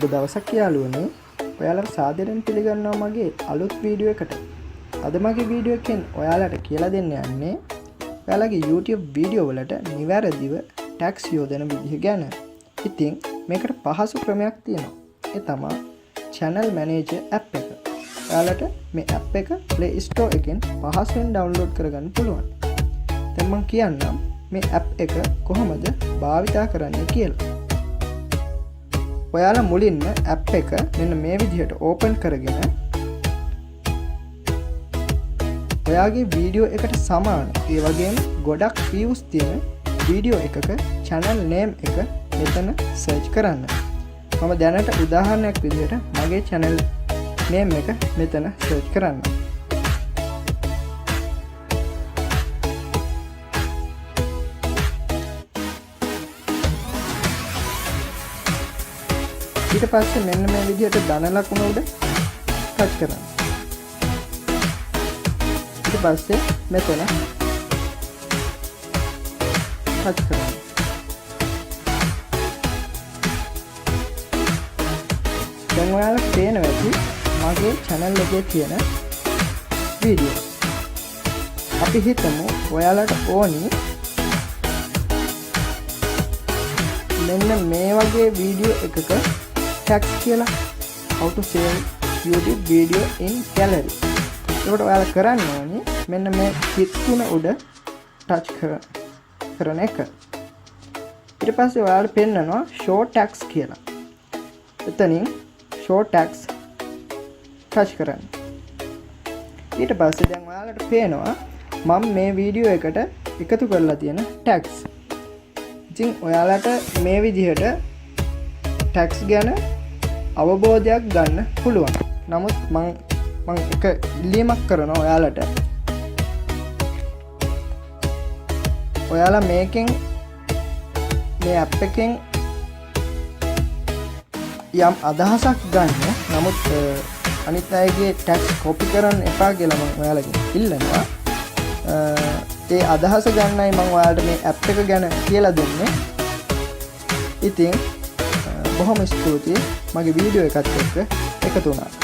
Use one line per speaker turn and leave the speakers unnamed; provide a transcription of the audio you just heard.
සුබ දවසක් යාළුවනේ. ඔයාලට සාදරයෙන් පිළිගන්නවා මගේ අලුත් වීඩියෝ එකට. අද මගේ වීඩියෝ එකෙන් ඔයාලට කියලා දෙන්න යන්නේ ඔයාලගේ YouTube වීඩියෝ වලට නිවැරදිව ටැග්ස් යොදන විදිහ ගැන. ඉතින් මේකට පහසු ක්‍රමයක් තියෙනවා. ඒ තමයි Channel Manager app එක. ඔයාලට මේ app එක Play Store එකෙන් පහසුවෙන් download කරගන්න පුළුවන්. දැන් මම කියන්නම් මේ app එක කොහොමද භාවිතා කරන්නේ කියලා. ඔයාලා මුලින්ම app එක මෙන්න මේ විදිහට open කරගෙන ඔයාගේ වීඩියෝ එකට සමාන ඒ වගේම ගොඩක් views තියෙන වීඩියෝ එකක channel name එක මෙතන search කරන්න. මම දැනට උදාහරණයක් විදිහට මගේ channel name එක මෙතන search කරන්න. ඊට පස්සේ මෙන්න මේ විදිහට ධන ලකුණ උඩ ටච් කරන්න. ඊට පස්සේ මෙතන ටච් කරන්න. දැන් ඔයාලට පේනවා ඇති මගේ channel එකේ තියෙන වීඩියෝ. අපි හිතමු ඔයාලට ඕනි මෙන්න මේ වගේ වීඩියෝ එකක tags කියලා how to save YouTube video in gallery. ඒකට ඔයාලා කරන්න ඕනේ මෙන්න මේ hit තුන උඩ touch කරන එක. ඊට පස්සේ ඔයාලට පෙන්නනවා show tags කියලා. එතනින් show tags touch කරන්න. ඊට පස්සේ දැන් ඔයාලට පේනවා මම මේ වීඩියෝ එකට එකතු කරලා තියෙන tags. ඉතින් ඔයාලට මේ විදිහට tags ගැන අවබෝධයක් ගන්න පුළුවන්. නමුත් මම එක ඉල්ලීමක් කරනවා ඔයාලට. ඔයාලා මේකෙන් මේ app එකෙන් යම් අදහසක් ගන්න. නමුත් අනිත් අයගේ tags copy කරන්න එපා කියලා මම ඔයාලගෙන් ඉල්ලනවා. ඒ අදහස ගන්නයි මම ඔයාලට මේ app එක ගැන කියලා දෙන්නේ. ඉතින් බොහොම ස්තුතියි මගේ වීඩියෝ එකත් එක්ක එකතු වුණාට.